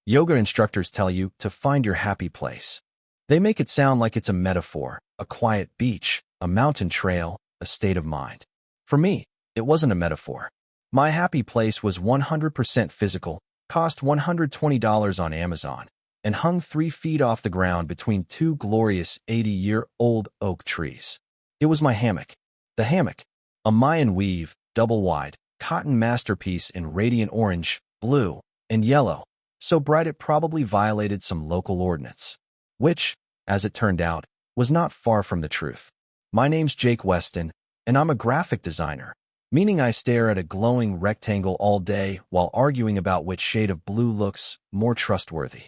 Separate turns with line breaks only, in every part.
Yoga instructors tell you to find your happy place. They make it sound like it's a metaphor, a quiet beach, a mountain trail, a state of mind. For me, it wasn't a metaphor. My happy place was 100% physical, cost $120 on Amazon, and hung 3 feet off the ground between 2 glorious 80-year-old oak trees. It was my hammock. The hammock, a Mayan weave, double-wide, cotton masterpiece in radiant orange, blue, and yellow, so bright it probably violated some local ordinance. Which, as it turned out, was not far from the truth. My name's Jake Weston, and I'm a graphic designer, meaning I stare at a glowing rectangle all day while arguing about which shade of blue looks more trustworthy.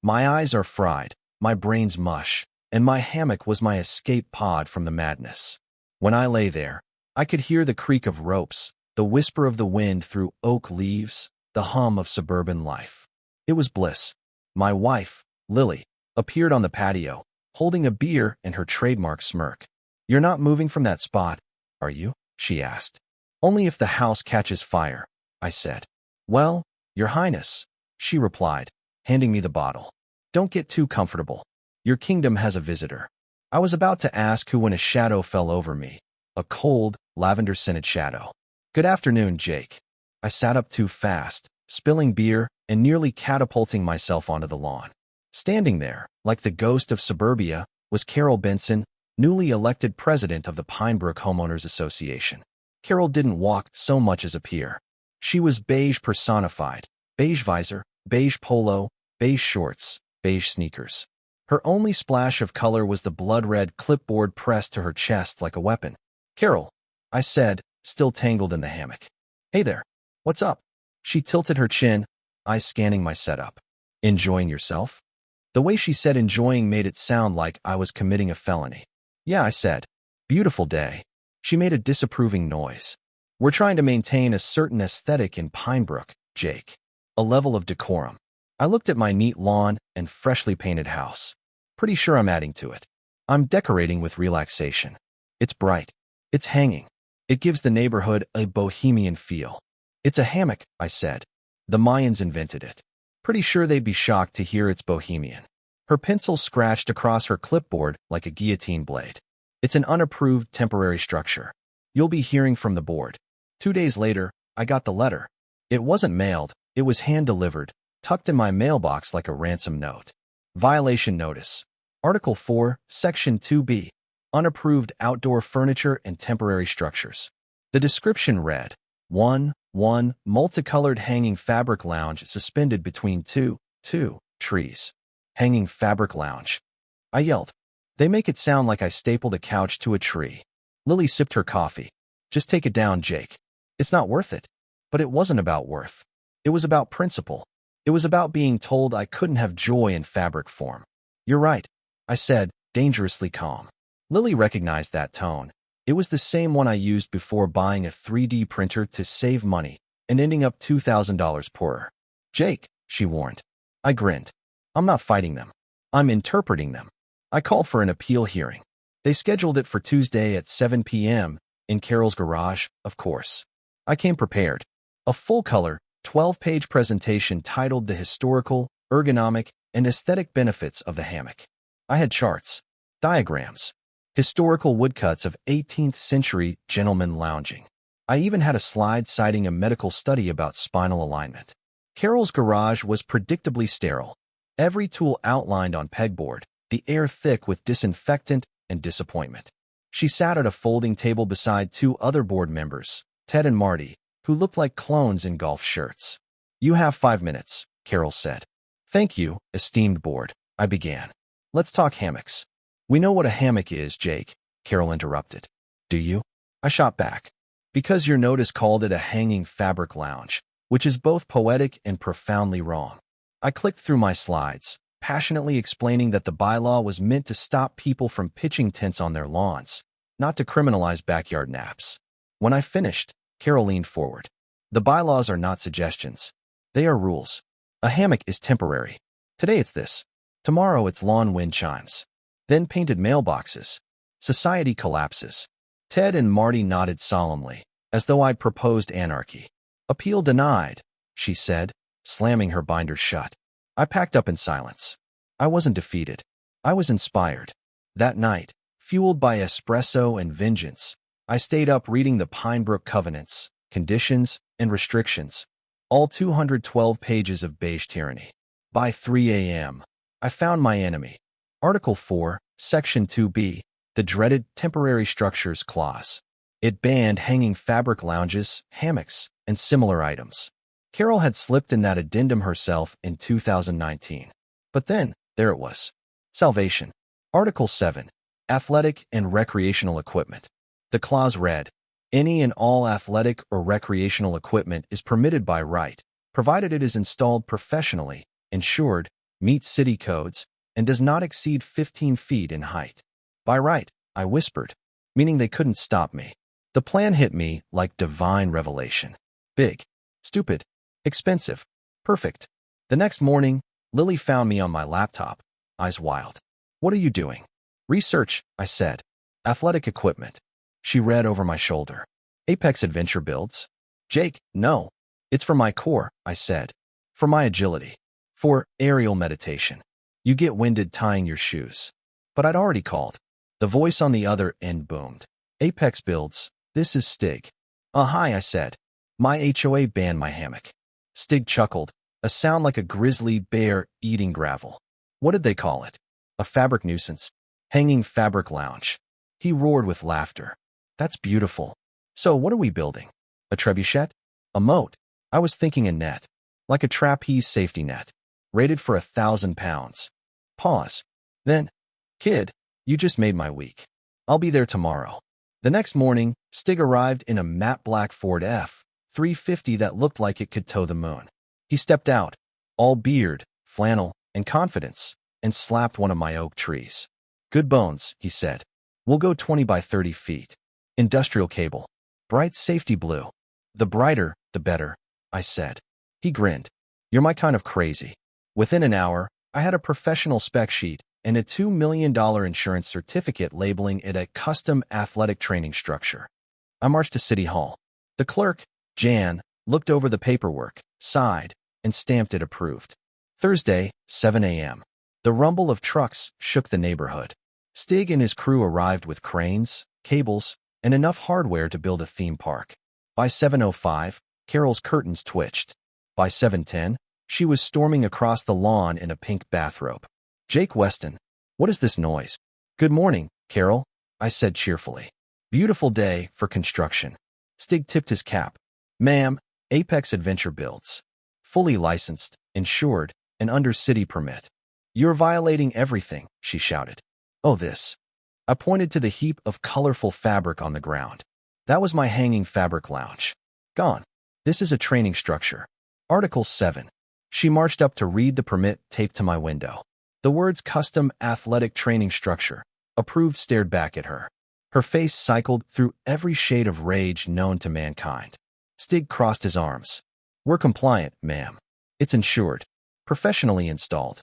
My eyes are fried, my brain's mush, and my hammock was my escape pod from the madness. When I lay there, I could hear the creak of ropes, the whisper of the wind through oak leaves, the hum of suburban life. It was bliss. My wife, Lily, appeared on the patio, holding a beer and her trademark smirk. "You're not moving from that spot, are you?" she asked. "Only if the house catches fire," I said. "Well, Your Highness," she replied, handing me the bottle. "Don't get too comfortable. Your kingdom has a visitor." I was about to ask who when a shadow fell over me, a cold, lavender-scented shadow. "Good afternoon, Jake." I sat up too fast, spilling beer and nearly catapulting myself onto the lawn. Standing there, like the ghost of suburbia, was Carol Benson, newly elected president of the Pinebrook Homeowners Association. Carol didn't walk so much as appear. She was beige personified, beige visor, beige polo, beige shorts, beige sneakers. Her only splash of color was the blood-red clipboard pressed to her chest like a weapon. "Carol," I said, still tangled in the hammock. "Hey there. What's up?" She tilted her chin, eyes scanning my setup. "Enjoying yourself?" The way she said enjoying made it sound like I was committing a felony. "Yeah," I said. "Beautiful day." She made a disapproving noise. "We're trying to maintain a certain aesthetic in Pinebrook, Jake. A level of decorum." I looked at my neat lawn and freshly painted house. Pretty sure I'm adding to it. I'm decorating with relaxation. It's bright. It's hanging. It gives the neighborhood a bohemian feel. "It's a hammock," I said. "The Mayans invented it." Pretty sure they'd be shocked to hear it's bohemian. Her pencil scratched across her clipboard like a guillotine blade. "It's an unapproved temporary structure. You'll be hearing from the board." 2 days later, I got the letter. It wasn't mailed. It was hand-delivered, tucked in my mailbox like a ransom note. Violation notice. Article 4, Section 2B. Unapproved outdoor furniture and temporary structures. The description read, 1 multicolored hanging fabric lounge suspended between two trees. Hanging fabric lounge. I yelled. They make it sound like I stapled a couch to a tree. Lily sipped her coffee. "Just take it down, Jake. It's not worth it." But it wasn't about worth. It was about principle. It was about being told I couldn't have joy in fabric form. "You're right," I said, dangerously calm. Lily recognized that tone. It was the same one I used before buying a 3D printer to save money and ending up $2,000 poorer. "Jake," she warned. I grinned. "I'm not fighting them. I'm interpreting them." I called for an appeal hearing. They scheduled it for Tuesday at 7 p.m. in Carol's garage, of course. I came prepared. A full-color, 12-page presentation titled The Historical, Ergonomic, and Aesthetic Benefits of the Hammock. I had charts, diagrams, historical woodcuts of 18th century gentlemen lounging. I even had a slide citing a medical study about spinal alignment. Carol's garage was predictably sterile. Every tool outlined on pegboard, the air thick with disinfectant and disappointment. She sat at a folding table beside 2 other board members, Ted and Marty, who looked like clones in golf shirts. "You have 5 minutes," Carol said. "Thank you, esteemed board," I began. "Let's talk hammocks." "We know what a hammock is, Jake," Carol interrupted. "Do you?" I shot back. "Because your notice called it a hanging fabric lounge, which is both poetic and profoundly wrong." I clicked through my slides, passionately explaining that the bylaw was meant to stop people from pitching tents on their lawns, not to criminalize backyard naps. When I finished, Carol leaned forward. "The bylaws are not suggestions. They are rules. A hammock is temporary. Today it's this. Tomorrow it's lawn wind chimes. Then painted mailboxes. Society collapses." Ted and Marty nodded solemnly, as though I'd proposed anarchy. "Appeal denied," she said, slamming her binder shut. I packed up in silence. I wasn't defeated. I was inspired. That night, fueled by espresso and vengeance, I stayed up reading the Pinebrook Covenants, Conditions, and Restrictions, all 212 pages of beige tyranny. By 3 a.m., I found my enemy. Article 4, Section 2B, the dreaded Temporary Structures Clause. It banned hanging fabric lounges, hammocks, and similar items. Carol had slipped in that addendum herself in 2019. But then, there it was. Salvation. Article 7, Athletic and Recreational Equipment. The clause read, any and all athletic or recreational equipment is permitted by right, provided it is installed professionally, insured, meets city codes, and does not exceed 15 feet in height. By right, I whispered, meaning they couldn't stop me. The plan hit me like divine revelation. Big, stupid, expensive, perfect. The next morning, Lily found me on my laptop, eyes wild. What are you doing? Research, I said. Athletic equipment. She read over my shoulder. Apex Adventure Builds? Jake, no. It's for my core, I said. For my agility. For aerial meditation. You get winded tying your shoes. But I'd already called. The voice on the other end boomed. Apex Builds, this is Stig. Hi, I said. My HOA banned my hammock. Stig chuckled, a sound like a grizzly bear eating gravel. What did they call it? A fabric nuisance. Hanging fabric lounge. He roared with laughter. That's beautiful. So what are we building? A trebuchet? A moat? I was thinking a net. Like a trapeze safety net. Rated for 1,000 pounds. Pause. Then, kid, you just made my week. I'll be there tomorrow. The next morning, Stig arrived in a matte black Ford F-350 that looked like it could tow the moon. He stepped out, all beard, flannel, and confidence, and slapped one of my oak trees. Good bones, he said. We'll go 20 by 30 feet. Industrial cable. Bright safety blue. The brighter, the better, I said. He grinned. You're my kind of crazy. Within an hour, I had a professional spec sheet and a $2 million insurance certificate labeling it a custom athletic training structure. I marched to City Hall. The clerk, Jan, looked over the paperwork, sighed, and stamped it approved. Thursday, 7 a.m. The rumble of trucks shook the neighborhood. Stig and his crew arrived with cranes, cables, and enough hardware to build a theme park. By 7:05, Carol's curtains twitched. By 7:10, she was storming across the lawn in a pink bathrobe. Jake Weston, what is this noise? Good morning, Carol, I said cheerfully. Beautiful day for construction. Stig tipped his cap. Ma'am, Apex Adventure Builds. Fully licensed, insured, and under city permit. You're violating everything, she shouted. Oh, this. I pointed to the heap of colorful fabric on the ground. That was my hanging fabric lounge. Gone. This is a training structure. Article 7. She marched up to read the permit taped to my window. The words custom athletic training structure, approved, stared back at her. Her face cycled through every shade of rage known to mankind. Stig crossed his arms. We're compliant, ma'am. It's insured. Professionally installed.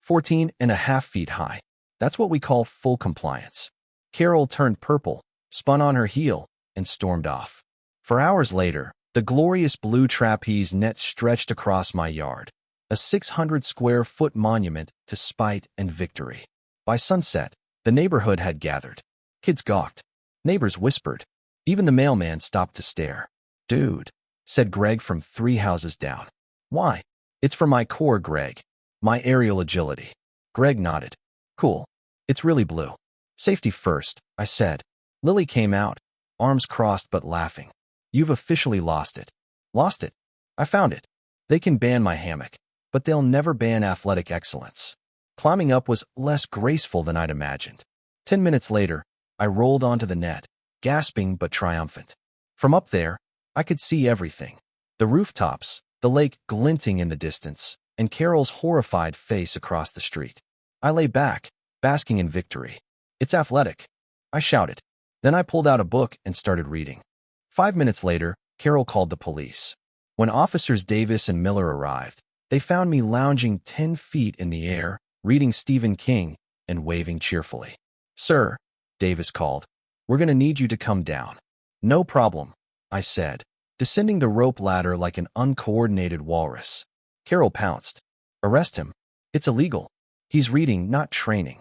14.5 feet high. That's what we call full compliance. Carol turned purple, spun on her heel, and stormed off. For hours later, the glorious blue trapeze net stretched across my yard, a 600-square-foot monument to spite and victory. By sunset, the neighborhood had gathered. Kids gawked. Neighbors whispered. Even the mailman stopped to stare. Dude, said Greg from 3 houses down. Why? It's for my core, Greg. My aerial agility. Greg nodded. Cool. It's really blue. Safety first, I said. Lily came out, arms crossed but laughing. You've officially lost it. Lost it? I found it. They can ban my hammock, but they'll never ban athletic excellence. Climbing up was less graceful than I'd imagined. 10 minutes later, I rolled onto the net, gasping but triumphant. From up there, I could see everything. The rooftops, the lake glinting in the distance, and Carol's horrified face across the street. I lay back, basking in victory. It's athletic, I shouted. Then I pulled out a book and started reading. 5 minutes later, Carol called the police. When officers Davis and Miller arrived, they found me lounging 10 feet in the air, reading Stephen King and waving cheerfully. Sir, Davis called, we're going to need you to come down. No problem, I said, descending the rope ladder like an uncoordinated walrus. Carol pounced. Arrest him, It's illegal. He's reading, not training.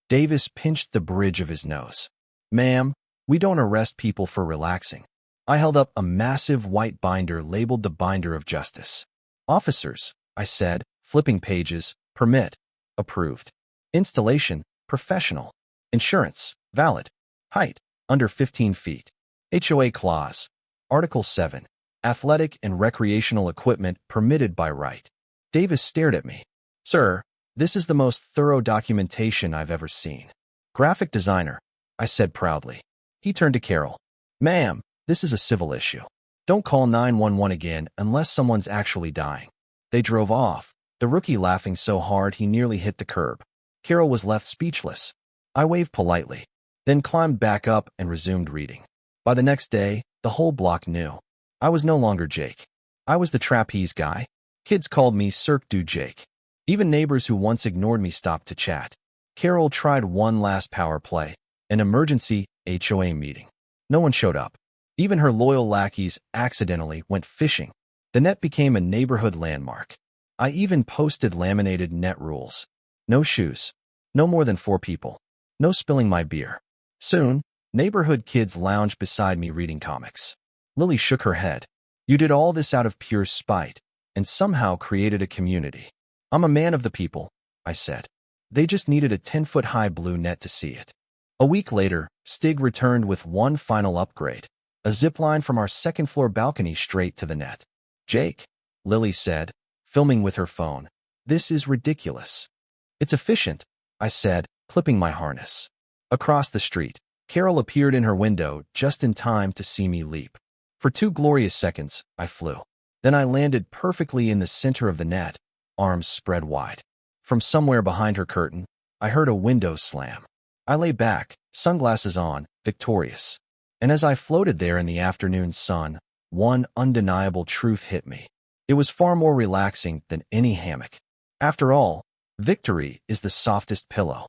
Davis pinched the bridge of his nose. Ma'am, we don't arrest people for relaxing. I held up a massive white binder labeled the Binder of Justice. Officers, I said, flipping pages. Permit, approved. Installation, professional. Insurance, valid. Height, under 15 feet. HOA clause. Article 7. Athletic and recreational equipment permitted by right. Davis stared at me. Sir, this is the most thorough documentation I've ever seen. Graphic designer, I said proudly. He turned to Carol. Ma'am, this is a civil issue. Don't call 911 again unless someone's actually dying. They drove off, the rookie laughing so hard he nearly hit the curb. Carol was left speechless. I waved politely, then climbed back up and resumed reading. By the next day, the whole block knew. I was no longer Jake. I was the trapeze guy. Kids called me Cirque du Jake. Even neighbors who once ignored me stopped to chat. Carol tried one last power play, an emergency HOA meeting. No one showed up. Even her loyal lackeys accidentally went fishing. The net became a neighborhood landmark. I even posted laminated net rules. No shoes. No more than 4 people. No spilling my beer. Soon, neighborhood kids lounged beside me reading comics. Lily shook her head. You did all this out of pure spite, and somehow created a community. I'm a man of the people, I said. They just needed a 10-foot-high blue net to see it. A week later, Stig returned with one final upgrade, a zip line from our second-floor balcony straight to the net. Jake, Lily said, filming with her phone. This is ridiculous. It's efficient, I said, clipping my harness. Across the street, Carol appeared in her window just in time to see me leap. For 2 glorious seconds, I flew. Then I landed perfectly in the center of the net, arms spread wide. From somewhere behind her curtain, I heard a window slam. I lay back, sunglasses on, victorious. And as I floated there in the afternoon sun, one undeniable truth hit me. It was far more relaxing than any hammock. After all, victory is the softest pillow.